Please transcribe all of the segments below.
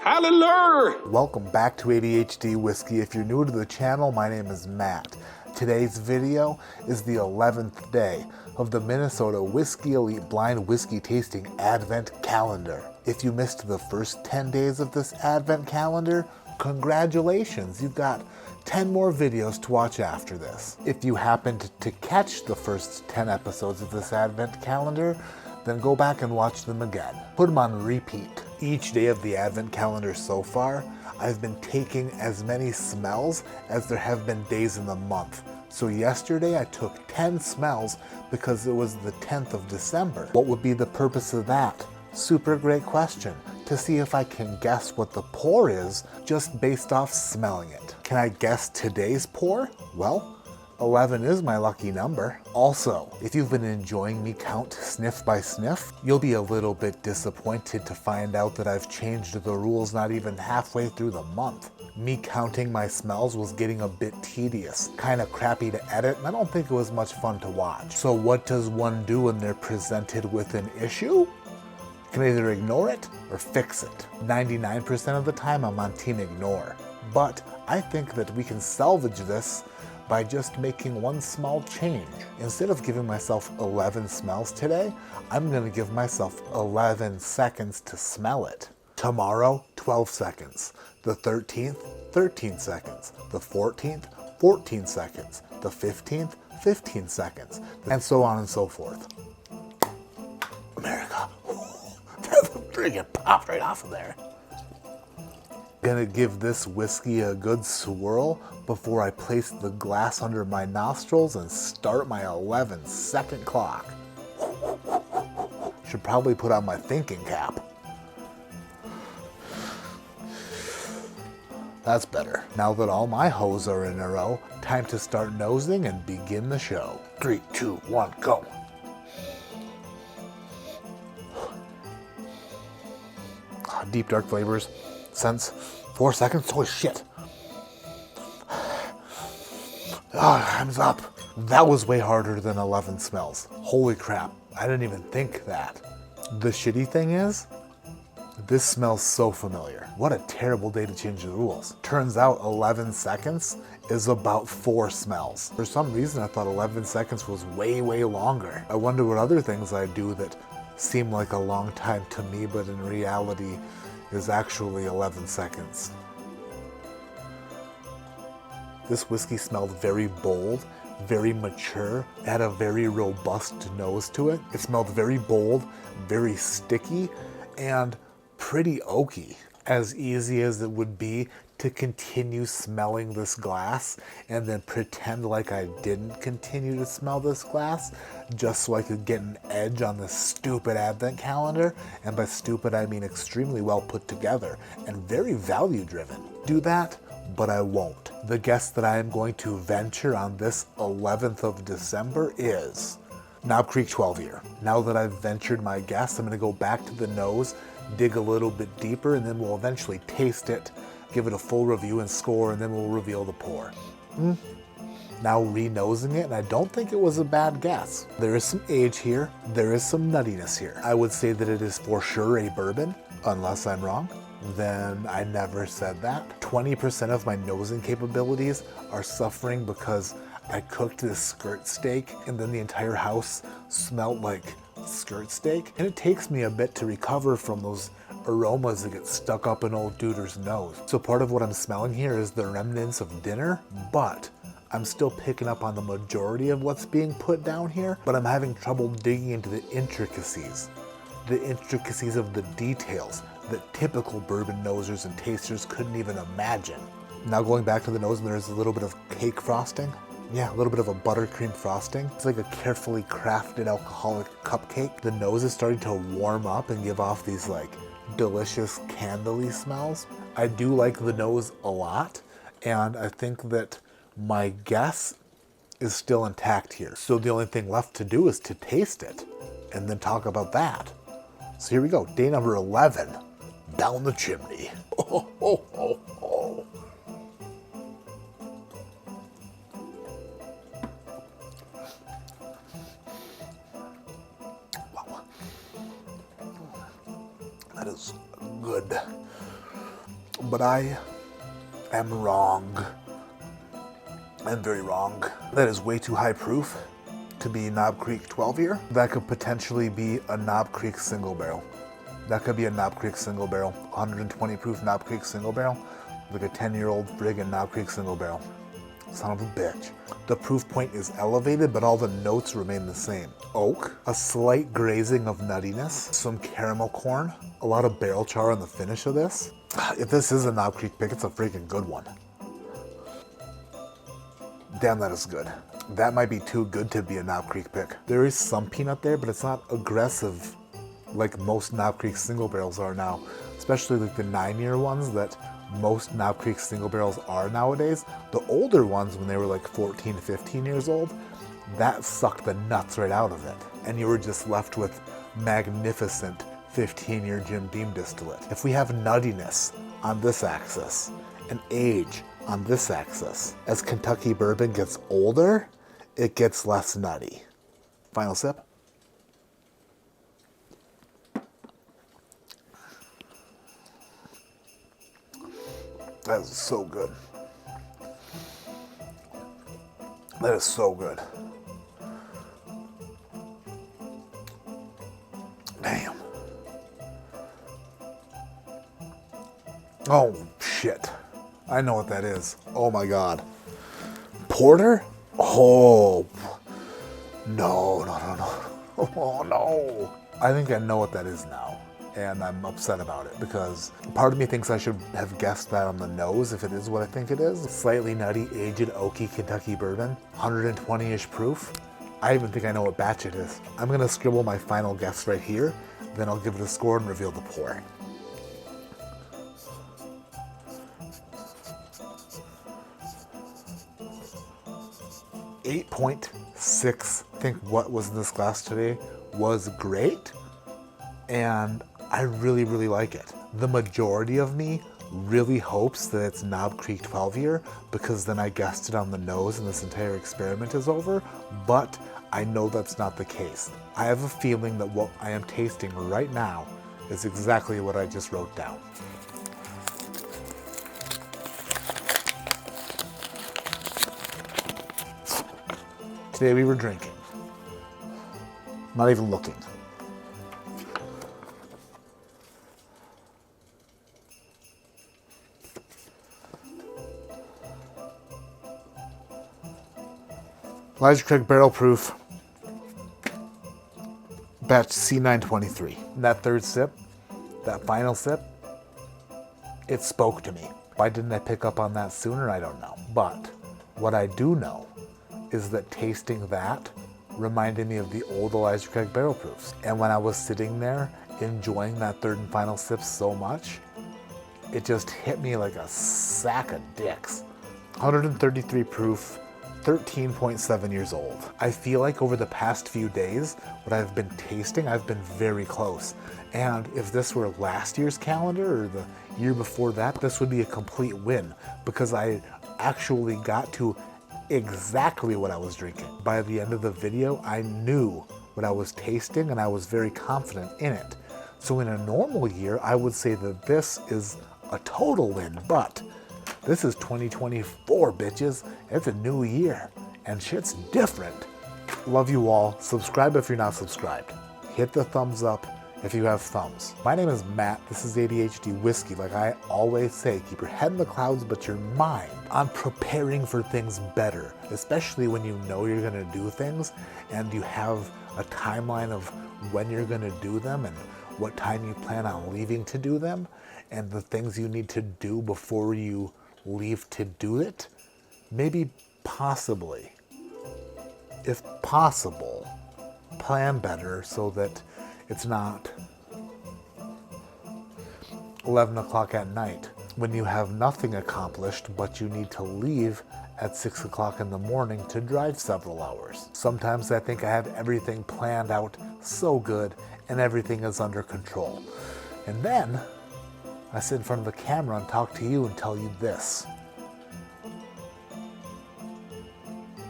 Hallelujah! Welcome back to ADHD Whiskey. If you're new to the channel, my name is Matt. Today's video is the 11th day of the Minnesota Whiskey Elite Blind Whiskey Tasting Advent Calendar. If you missed the first 10 days of this Advent Calendar, congratulations, you've got 10 more videos to watch after this. If you happened to catch the first 10 episodes of this Advent Calendar, then go back and watch them again. Put them on repeat. Each day of the Advent Calendar so far, I've been taking as many smells as there have been days in the month. So yesterday I took 10 smells because it was the 10th of December. What would be the purpose of that? Super great question. To see if I can guess what the pour is just based off smelling it. Can I guess today's pour? Well, 11 is my lucky number. Also, if you've been enjoying me count sniff by sniff, you'll be a little bit disappointed to find out that I've changed the rules not even halfway through the month. Me counting my smells was getting a bit tedious, kind of crappy to edit, and I don't think it was much fun to watch. So what does one do when they're presented with an issue? You can either ignore it or fix it. 99% of the time I'm on team ignore. But I think that we can salvage this by just making one small change. Instead of giving myself 11 smells today, I'm gonna give myself 11 seconds to smell it. Tomorrow, 12 seconds. The 13th, 13 seconds. The 14th, 14 seconds. The 15th, 15 seconds. And so on and so forth. America. The friggin' popped right off of there. Gonna give this whiskey a good swirl before I place the glass under my nostrils and start my 11-second clock. Should probably put on my thinking cap. That's better. Now that all my hoes are in a row, time to start nosing and begin the show. 3, 2, 1, go. Deep dark flavors. Scents. 4 seconds? Holy shit. Time's up. That was way harder than 11 smells. Holy crap. I didn't even think that. The shitty thing is, this smells so familiar. What a terrible day to change the rules. Turns out 11 seconds is about 4 smells. For some reason, I thought 11 seconds was way, way longer. I wonder what other things I do that seem like a long time to me, but in reality is actually 11 seconds. This whiskey smelled very bold, very mature, had a very robust nose to it. It smelled very bold, very sticky, and pretty oaky. As easy as it would be to continue smelling this glass and then pretend like I didn't continue to smell this glass just so I could get an edge on this stupid Advent calendar, and by stupid I mean extremely well put together and very value driven. Do that, but I won't. The guess that I am going to venture on this 11th of December is Knob Creek 12 year. Now that I've ventured my guess, I'm gonna go back to the nose, dig a little bit deeper, and then we'll eventually taste it, give it a full review and score, and then we'll reveal the pour. Now re-nosing it, and I don't think it was a bad guess. There is some age here, there is some nuttiness here. I would say that it is for sure a bourbon, unless I'm wrong. Then I never said that. 20% of my nosing capabilities are suffering because I cooked this skirt steak and then the entire house smelled like skirt steak. And it takes me a bit to recover from those aromas that get stuck up in old Duder's nose. So part of what I'm smelling here is the remnants of dinner, but I'm still picking up on the majority of what's being put down here, but I'm having trouble digging into the intricacies of the details that typical bourbon nosers and tasters couldn't even imagine. Now going back to the nose, and there's a little bit of cake frosting. Yeah, a little bit of a buttercream frosting. It's like a carefully crafted alcoholic cupcake. The nose is starting to warm up and give off these like delicious candly smells. I do like the nose a lot, and I think that my guess is still intact here. So the only thing left to do is to taste it and then talk about that. So here we go, day number 11, down the chimney. Oh, oh, oh, oh. Wow. That is good. but I am wrong. I'm very wrong. That is way too high proof to be Knob Creek 12 year. That could potentially be a Knob Creek single barrel. That could be a Knob Creek single barrel. 120 proof Knob Creek single barrel. Like a 10-year-old friggin' Knob Creek single barrel. Son of a bitch. The proof point is elevated, but all the notes remain the same. Oak, a slight grazing of nuttiness, some caramel corn, a lot of barrel char on the finish of this. If this is a Knob Creek pick, it's a freaking good one. Damn, that is good. That might be too good to be a Knob Creek pick. There is some peanut there, but it's not aggressive like most Knob Creek single barrels are now. Especially like the 9-year ones that most Knob Creek single barrels are nowadays. The older ones, when they were like 14, 15 years old, that sucked the nuts right out of it. And you were just left with magnificent 15-year Jim Beam distillate. If we have nuttiness on this axis and age on this axis, as Kentucky bourbon gets older, it gets less nutty. Final sip. That is so good. That is so good. Damn. Oh, shit. I know what that is. Oh my God. Porter? Oh. No. Oh no. I think I know what that is now. And I'm upset about it because part of me thinks I should have guessed that on the nose if it is what I think it is. Slightly nutty, aged, oaky Kentucky bourbon, 120-ish proof. I even think I know what batch it is. I'm gonna scribble my final guess right here, then I'll give it a score and reveal the pour. .6. I think what was in this glass today was great, and I really like it. The majority of me really hopes that it's Knob Creek 12 year because then I guessed it on the nose and this entire experiment is over, but I know that's not the case. I have a feeling that what I am tasting right now is exactly what I just wrote down. Today we were drinking. Not even looking. Elijah Craig Barrel Proof, batch C923. That third sip, that final sip, it spoke to me. Why didn't I pick up on that sooner? I don't know. But what I do know is that tasting that reminded me of the old Elijah Craig Barrel Proofs. And when I was sitting there enjoying that third and final sip so much, it just hit me like a sack of dicks. 133 proof, 13.7 years old. I feel like over the past few days, what I've been tasting, I've been very close. And if this were last year's calendar or the year before that, this would be a complete win because I actually got to exactly what I was drinking. By the end of the video, I knew what I was tasting and I was very confident in it. So in a normal year, I would say that this is a total win, but this is 2024, bitches. It's a new year and shit's different. Love you all. Subscribe if you're not subscribed. Hit the thumbs up if you have thumbs. My name is Matt. This is ADHD Whiskey. Like I always say, keep your head in the clouds, but your mind on preparing for things better, especially when you know you're gonna do things and you have a timeline of when you're gonna do them and what time you plan on leaving to do them and the things you need to do before you leave to do it. Maybe possibly, if possible, plan better so that it's not 11 o'clock at night when you have nothing accomplished, but you need to leave at 6 o'clock in the morning to drive several hours. Sometimes I think I have everything planned out so good and everything is under control. And then I sit in front of the camera and talk to you and tell you this.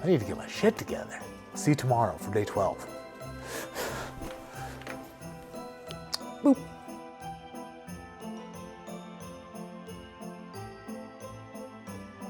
I need to get my shit together. See you tomorrow for day 12. Boop.